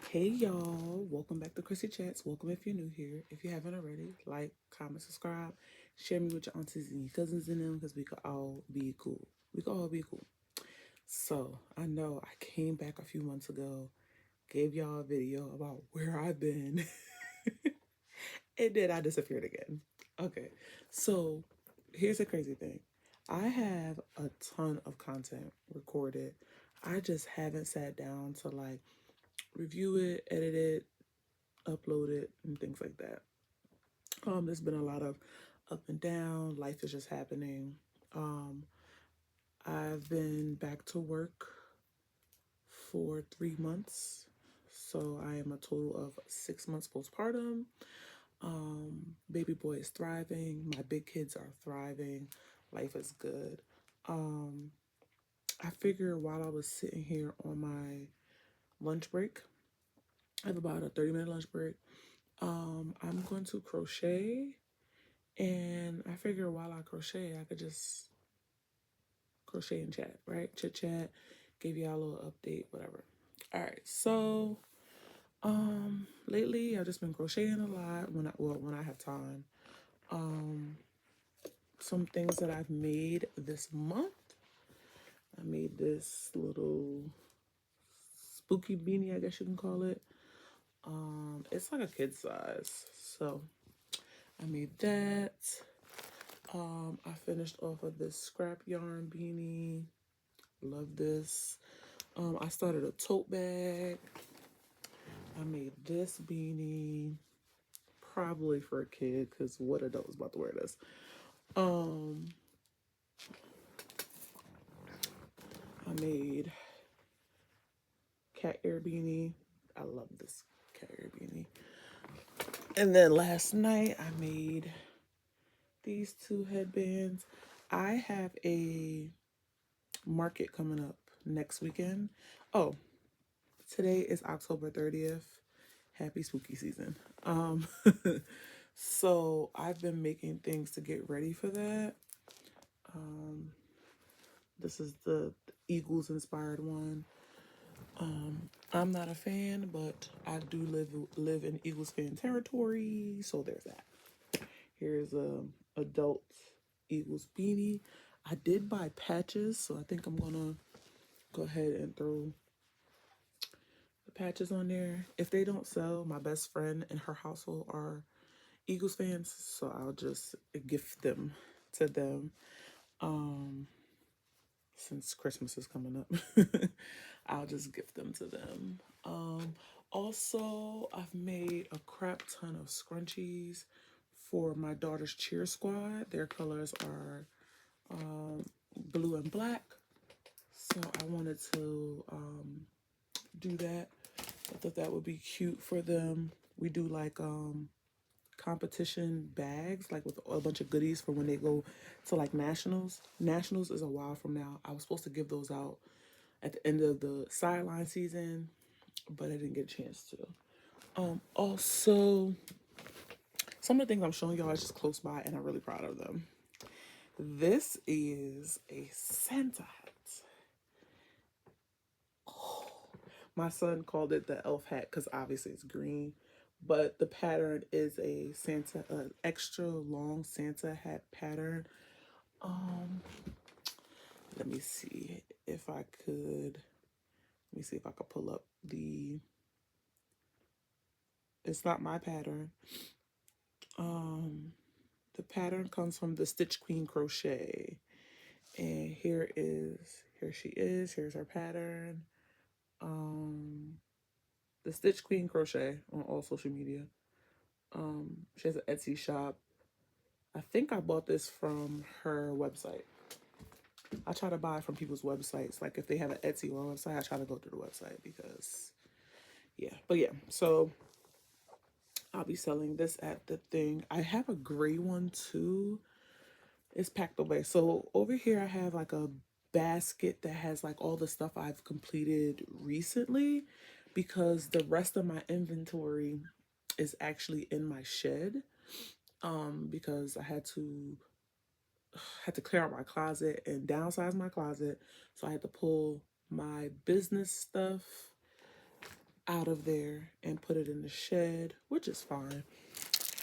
Hey y'all, welcome back to Chrissy Chats. Welcome if you're new here. If you haven't already, like, comment, subscribe, share me with your aunties and your cousins and them because we could all be cool. We could all be cool. So I know I came back a few months ago, gave y'all a video about where I've been, and then I disappeared again. Okay, so here's the crazy thing. I have a ton of content recorded. I just haven't sat down to like review it, edit it, upload it, and things like that. There's been a lot of up and down. Life is just happening. Um, I've been back to work for 3 months, so I am a total of 6 months postpartum. Baby boy is thriving. My big kids are thriving. Life is good. Um, I figured while I was sitting here on my lunch break, I have about a 30-minute lunch break. I'm going to crochet. And I figured while I crochet, I could just crochet and chat, right? Chit chat, give y'all a little update, whatever. All right. So, lately I've just been crocheting a lot when I have time. Um, some things that I've made this month. I made this little spooky beanie, I guess you can call it. It's like a kid size. So I made that. I finished off of this scrap yarn beanie. Love this. I started a tote bag. I made this beanie, probably for a kid, because what adult is about to wear this? Um, I made cat ear beanie. I love this cat ear beanie. And then last night I made these two headbands. I have a market coming up next weekend. Oh, today is October 30th. Happy spooky season. Um, so I've been making things to get ready for that. Um, this is the Eagles inspired one. I'm not a fan, but I do live in Eagles fan territory, so there's that. Here's a adult Eagles beanie. I did buy patches, so I think I'm gonna go ahead and throw the patches on there. If they don't sell, my best friend and her household are Eagles fans, so I'll just gift them to them. Um, since Christmas is coming up, I'll just gift them to them. Also, I've made a crap ton of scrunchies for my daughter's cheer squad. Their colors are blue and black, so I wanted to do that. I thought that would be cute for them. We do like competition bags, like with a bunch of goodies for when they go to like nationals. Nationals is a while from now. I was supposed to give those out at the end of the sideline season, but I didn't get a chance to. Also, some of the things I'm showing y'all is just close by, and I'm really proud of them. This is a Santa hat. My son called it the elf hat because obviously it's green, but the pattern is a Santa, extra long Santa hat pattern. Um, let me see if I could. Let me see if I could pull up the. It's not my pattern. Um, the pattern comes from the Stitch Queen Crochet, and here she is. Here's her pattern. Um, the Stitch Queen Crochet on all social media. She has an Etsy shop. I think I bought this from her website. I try to buy from people's websites. Like if they have an Etsy or a website, I try to go through the website because yeah. But yeah, so I'll be selling this at the thing. I have a gray one too. It's packed away. So over here I have like a basket that has like all the stuff I've completed recently because the rest of my inventory is actually in my shed. Because I had to clear out my closet and downsize my closet. So I had to pull my business stuff out of there and put it in the shed, which is fine.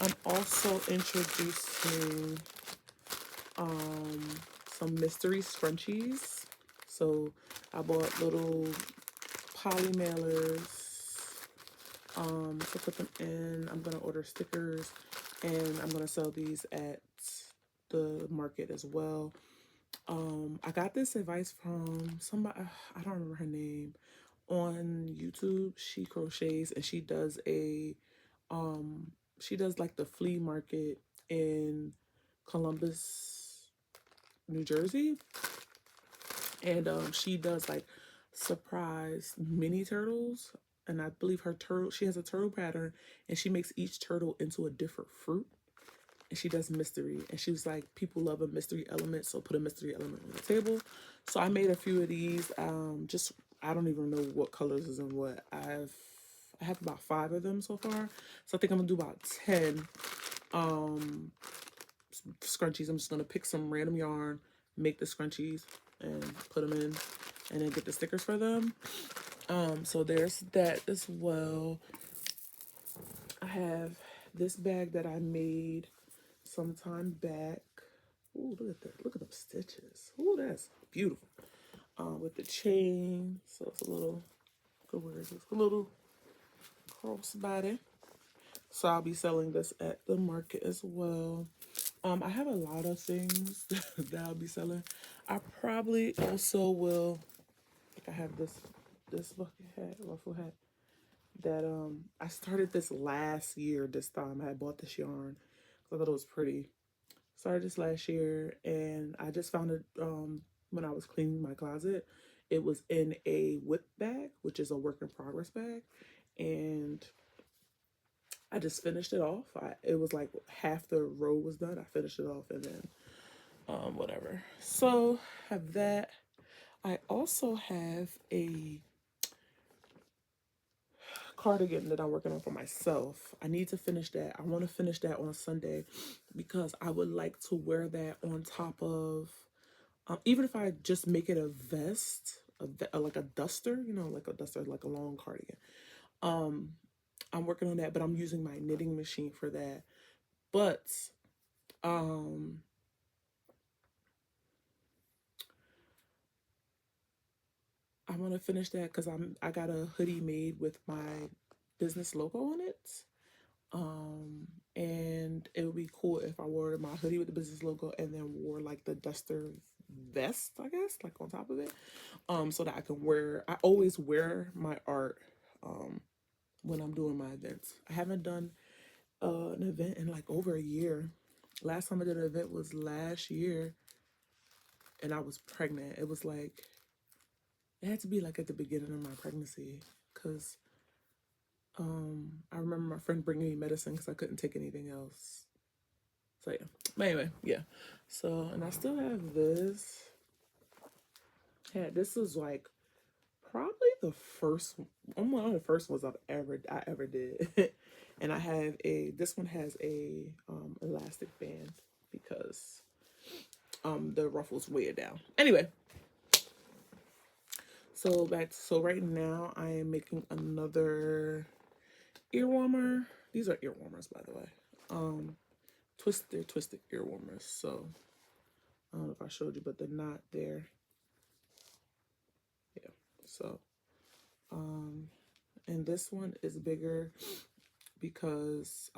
I'm also introducing some mystery scrunchies. So I bought little poly mailers to put them in. I'm gonna order stickers, and I'm gonna sell these at the market as well. I got this advice from somebody, I don't remember her name, on YouTube. She crochets and she does like the flea market in Columbus, New Jersey, and she does like surprise mini turtles. And I believe she has a turtle pattern, and she makes each turtle into a different fruit. And she does mystery, and she was like, people love a mystery element, so put a mystery element on the table. So I made a few of these. Just I don't even know what colors is in what. I have about 5 of them so far, so I think I'm gonna do about 10 scrunchies. I'm just gonna pick some random yarn, make the scrunchies, and put them in, and then get the stickers for them. So there's that as well. I have this bag that I made some time back. Ooh, look at that. Look at those stitches. Ooh, that's beautiful. With the chain. So it's a little, where is this? A little crossbody. So I'll be selling this at the market as well. I have a lot of things that I'll be selling. I probably also will, like I have this bucket hat, ruffle hat, that I started this last year. This time I had bought this yarn because I thought it was pretty. Started this last year, and I just found it when I was cleaning my closet. It was in a whip bag, which is a work in progress bag, and I just finished it off. It was like half the row was done. I finished it off, and then whatever. So have that. I also have a cardigan that I'm working on for myself. I need to finish that. I want to finish that on Sunday because I would like to wear that on top of, even if I just make it a vest, like a duster, like a duster, like a long cardigan. I'm working on that, but I'm using my knitting machine for that. But I want to finish that because I got a hoodie made with my business logo on it. And it would be cool if I wore my hoodie with the business logo and then wore like the duster vest, I guess, like on top of it. So that I always wear my art when I'm doing my events. I haven't done an event in like over a year. Last time I did an event was last year, and I was pregnant. It had to be like at the beginning of my pregnancy, because I remember my friend bringing me medicine because I couldn't take anything else. So yeah. But anyway, yeah. So, and I still have this. Yeah, this is like probably one of the first ones I ever did. And this one has a elastic band because the ruffles weigh it down. Anyway, so right now I am making another ear warmer. These are ear warmers, by the way. They're twisted ear warmers. So I don't know if I showed you, but they're not there. Yeah. So and this one is bigger because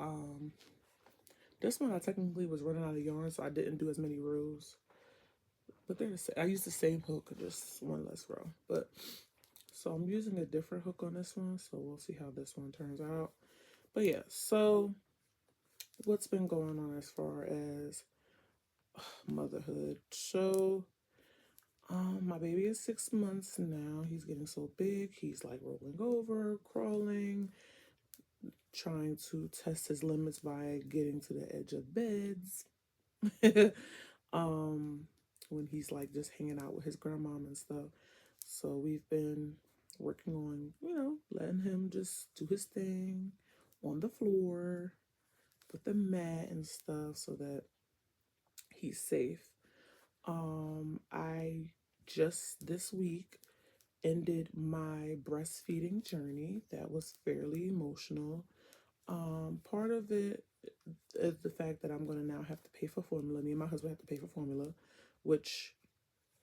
this one I technically was running out of yarn, so I didn't do as many rows. But I used the same hook, just one less row. But so I'm using a different hook on this one, so we'll see how this one turns out. But yeah, so what's been going on as far as motherhood? So my baby is 6 months now. He's getting so big. He's like rolling over, crawling, trying to test his limits by getting to the edge of beds. When he's like just hanging out with his grandmom and stuff. So we've been working on, letting him just do his thing on the floor with the mat and stuff so that he's safe. I just this week ended my breastfeeding journey. That was fairly emotional. Part of it is the fact that I'm going to now have to pay for formula. Me and my husband have to pay for formula, which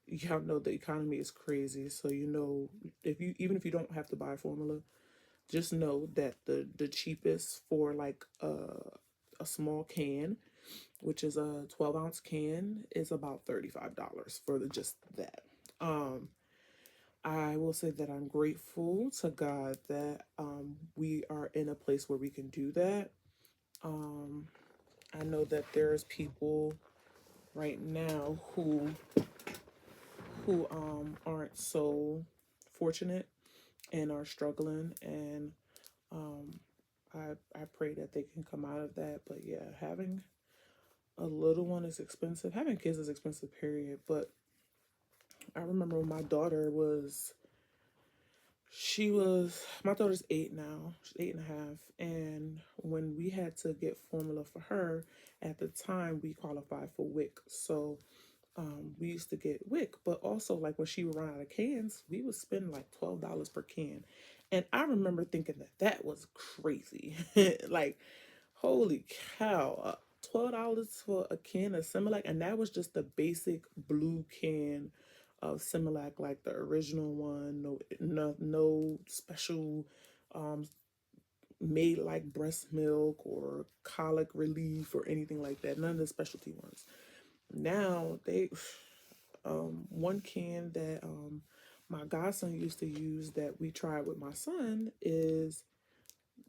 y'all know the economy is crazy. So you know, if you even if you don't have to buy formula, just know that the cheapest for like a small can, which is a 12-ounce can, is about $35 for just that. Um, I will say that I'm grateful to God that we are in a place where we can do that. Um, I know that there's people right now who aren't so fortunate and are struggling, and um, I pray that they can come out of that. But yeah, having a little one is expensive. Having kids is expensive, period. But I remember when my daughter's 8 now. She's 8.5. And when we had to get formula for her, at the time we qualified for WIC. So we used to get WIC, but also like when she would run out of cans, we would spend like $12 per can. And I remember thinking that that was crazy. Like, holy cow, $12 for a can of Similac, and that was just the basic blue can of Similac, like the original one. No special, um, made like breast milk or colic relief or anything like that. None of the specialty ones. Now they, one can that my godson used to use that we tried with my son is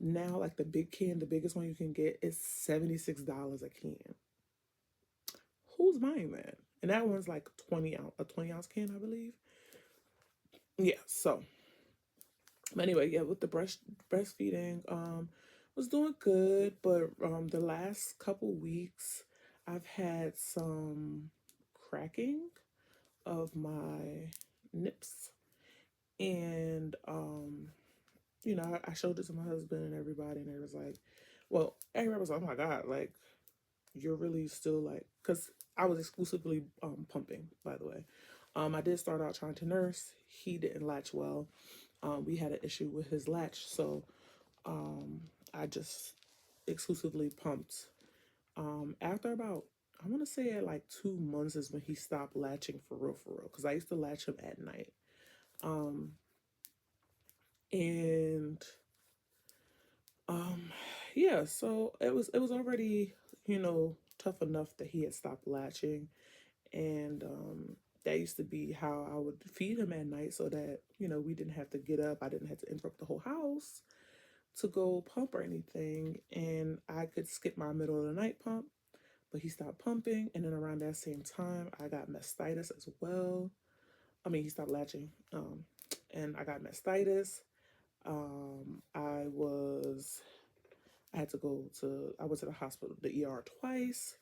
now like the big can, the biggest one you can get is $76 a can. Who's buying that? And that one's like 20-ounce can, I believe. Yeah, so but anyway, yeah, with the breastfeeding, was doing good, but the last couple weeks I've had some cracking of my nips, and I showed it to my husband and everybody, and they was like, well, everybody was like, oh my god, like you're really still like, because I was exclusively pumping, by the way. I did start out trying to nurse. He didn't latch well. We had an issue with his latch, so um, I just exclusively pumped. After about, I want to say at like 2 months is when he stopped latching for real, because I used to latch him at night. Um, and um, yeah, so it was already tough enough that he had stopped latching, and that used to be how I would feed him at night, so that we didn't have to get up. I didn't have to interrupt the whole house to go pump or anything, and I could skip my middle of the night pump. But he stopped pumping, and then around that same time, I got mastitis as well. I mean, he stopped latching, and I got mastitis. I was I had to go to, I went to the hospital, the ER twice.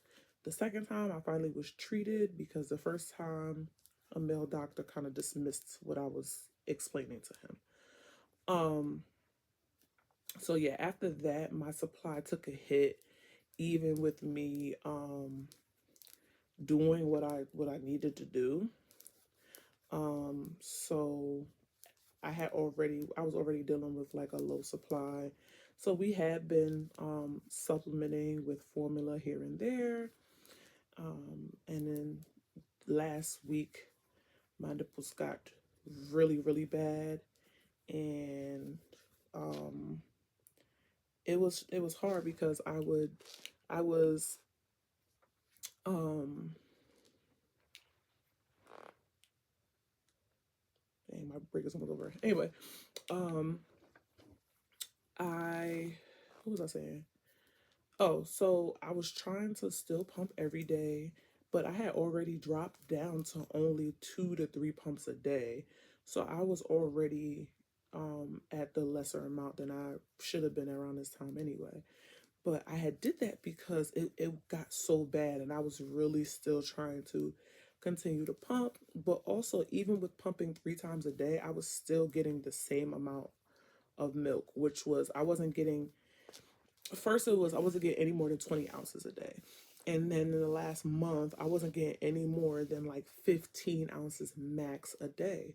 The second time I finally was treated because the first time a male doctor kind of dismissed what I was explaining to him. Um, so yeah, after that, my supply took a hit, even with me doing what I needed to do. So I was already dealing with like a low supply. So we had been supplementing with formula here and there. And then last week, my nipples got really, really bad, and um, it was hard because I was um, dang, my break is almost over. Anyway, um, I what was I saying? Oh, so I was trying to still pump every day, but I had already dropped down to only 2 to 3 pumps a day. So I was already at the lesser amount than I should have been around this time anyway. But I had did that because it got so bad, and I was really still trying to continue to pump. But also, even with pumping 3 times a day, I was still getting the same amount of milk, which was I wasn't getting first it was I wasn't getting any more than 20 ounces a day. And then in the last month, I wasn't getting any more than like 15 ounces max a day.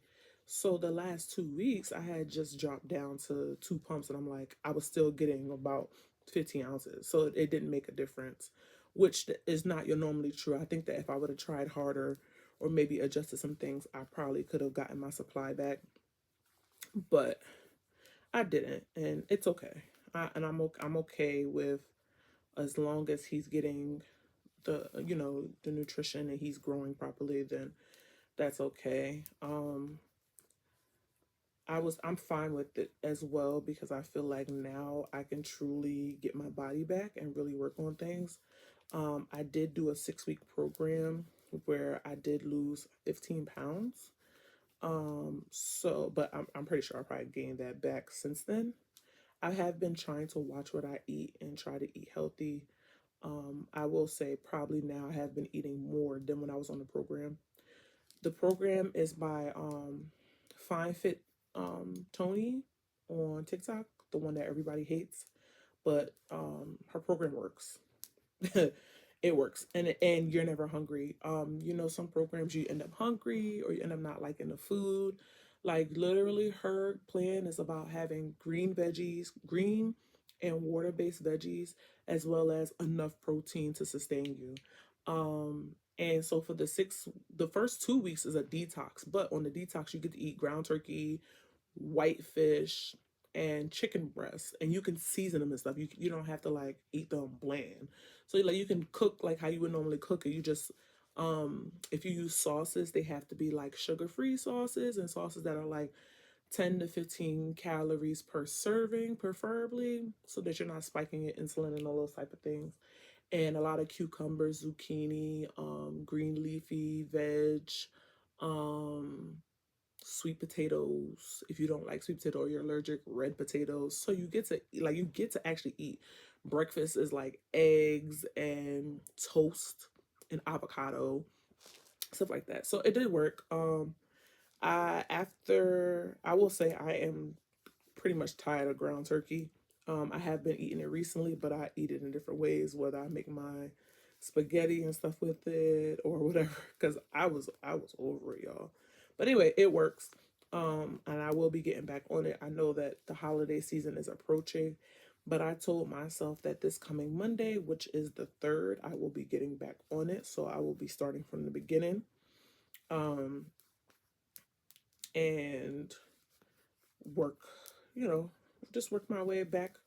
So the last 2 weeks, I had just dropped down to 2 pumps, and I'm like, I was still getting about 15 ounces. So it didn't make a difference, which is not your normally true. I think that if I would have tried harder or maybe adjusted some things, I probably could have gotten my supply back, but I didn't, and it's okay. I'm okay with, as long as he's getting the nutrition and he's growing properly, then that's okay. I'm fine with it as well, because I feel like now I can truly get my body back and really work on things. I did do a 6 week program where I did lose 15 pounds. But I'm pretty sure I probably gained that back since then. I have been trying to watch what I eat and try to eat healthy. I will say probably now I have been eating more than when I was on the program. The program is by Fine Fit Tony on TikTok, the one that everybody hates, but her program works. It works, and you're never hungry. Some programs you end up hungry or you end up not liking the food. Like literally, her plan is about having green veggies, green and water-based veggies, as well as enough protein to sustain you. And so for the first 2 weeks is a detox, but on the detox you get to eat ground turkey, white fish, and chicken breasts, and you can season them and stuff. You don't have to like eat them bland. So like you can cook like how you would normally cook it. You just if you use sauces, they have to be like sugar-free sauces and sauces that are like 10 to 15 calories per serving, preferably, so that you're not spiking your insulin and all those type of things. And a lot of cucumbers, zucchini, green leafy veg, um, sweet potatoes. If you don't like sweet potato or you're allergic, red potatoes. So you get to actually eat. Breakfast is like eggs and toast and avocado, stuff like that. So it did work. I will say I am pretty much tired of ground turkey. I have been eating it recently, but I eat it in different ways, whether I make my spaghetti and stuff with it or whatever, because I was over it, y'all. But anyway, it works. And I will be getting back on it. I know that the holiday season is approaching, but I told myself that this coming Monday, which is the 3rd, I will be getting back on it. So I will be starting from the beginning. Um, and work, you know, just work my way back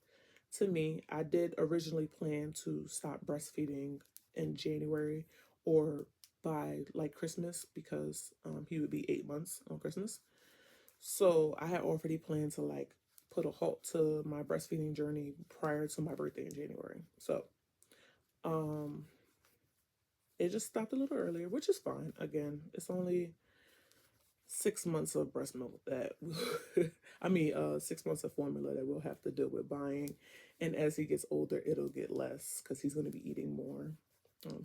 to me. I did originally plan to stop breastfeeding in January or by like Christmas, because he would be 8 months on Christmas. So I had already planned to like put a halt to my breastfeeding journey prior to my birthday in January. So um, it just stopped a little earlier, which is fine. Again, it's only 6 months of breast milk that I mean 6 months of formula that we'll have to deal with buying, and as he gets older it'll get less because he's going to be eating more.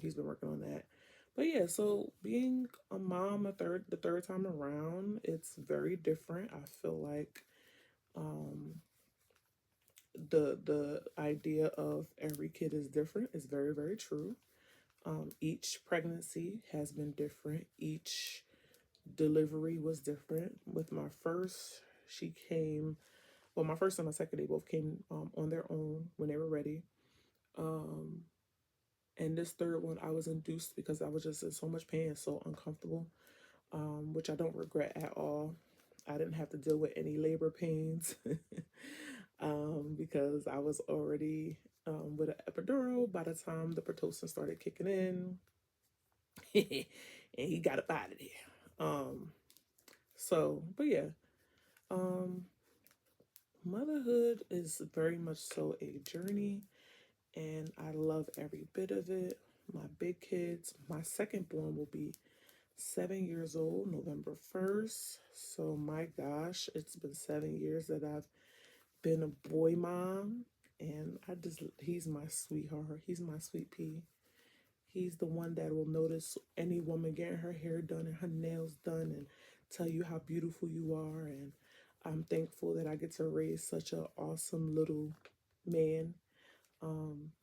He's been working on that. But yeah, so being a mom the third time around, it's very different. I feel like um the idea of every kid is different is very, very true. Each pregnancy has been different. Each delivery was different. With my first, she came, well, my first and my second, they both came on their own when they were ready. Um, and this third one, I was induced because I was just in so much pain, so uncomfortable, which I don't regret at all. I didn't have to deal with any labor pains because I was already with an epidural by the time the Pitocin started kicking in. And he got up out of there. But yeah, um, motherhood is very much so a journey, and I love every bit of it. My big kids, my second born will be 7 years old November 1st. So, my gosh, it's been 7 years that I've been a boy mom, and he's my sweetheart. He's my sweet pea. He's the one that will notice any woman getting her hair done and her nails done and tell you how beautiful you are. And I'm thankful that I get to raise such an awesome little man. Um,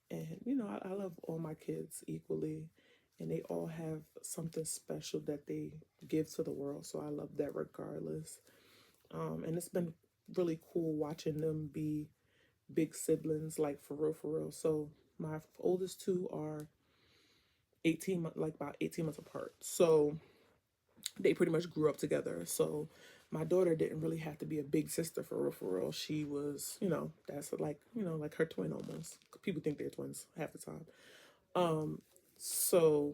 and I love all my kids equally. and they all have something special that they give to the world. So I love that regardless. And it's been really cool watching them be big siblings, like for real, for real. So my oldest two are 18 months, like about 18 months apart. So they pretty much grew up together. So my daughter didn't really have to be a big sister for real, for real. She was, that's like, like her twin almost. People think they're twins half the time. So,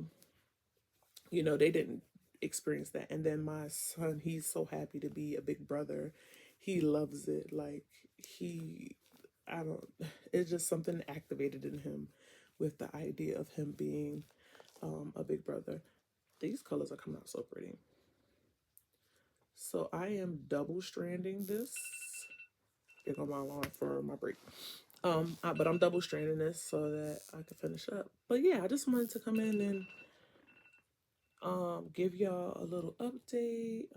they didn't experience that. And then my son, he's so happy to be a big brother. He loves it. Like, I don't, it's just something activated in him with the idea of him being a big brother. These colors are coming out so pretty. So I am double stranding this. Here go my alarm for my break. But I'm double stranding this so that I can finish up. But yeah, I just wanted to come in and give y'all a little update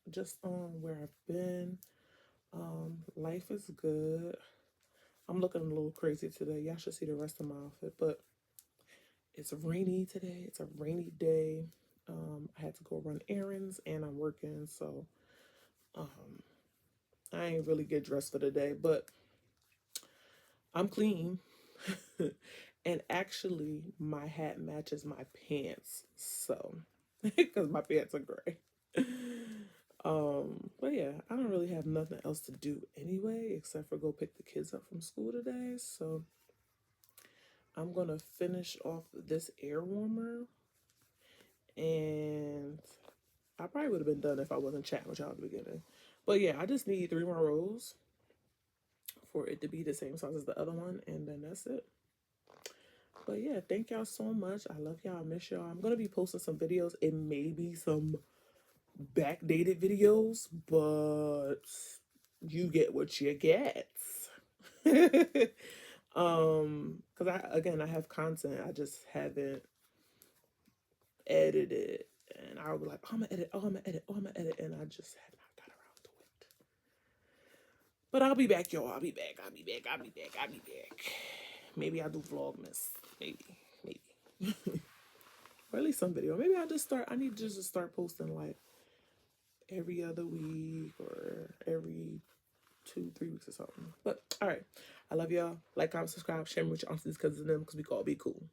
just on where I've been. Life is good. I'm looking a little crazy today. Y'all should see the rest of my outfit, but it's rainy today. It's a rainy day. I had to go run errands and I'm working, so I ain't really get dressed for the day, but I'm clean. And actually, my hat matches my pants, so because my pants are gray. But yeah, I don't really have nothing else to do anyway, except for go pick the kids up from school today. So I'm gonna finish off this air warmer, and I probably would have been done if I wasn't chatting with y'all at the beginning. But yeah, I just need 3 more rows for it to be the same size as the other one, and then that's it. But yeah, thank y'all so much. I love y'all. I miss y'all. I'm gonna be posting some videos. It may be some backdated videos, but you get what you get. Because I have content. I just haven't edited. And I was like, oh, I'm gonna edit, oh, I'm gonna edit, oh, I'm gonna edit, and I just have not got around to it. But I'll be back, y'all. I'll be back. Maybe I'll do Vlogmas. Maybe. Or at least some video. Maybe I need to just start posting like every other week or every 2-3 weeks or something. But all right, I love y'all. Like, comment, subscribe, share me with your aunties, cousins, and them, because we can all be cool.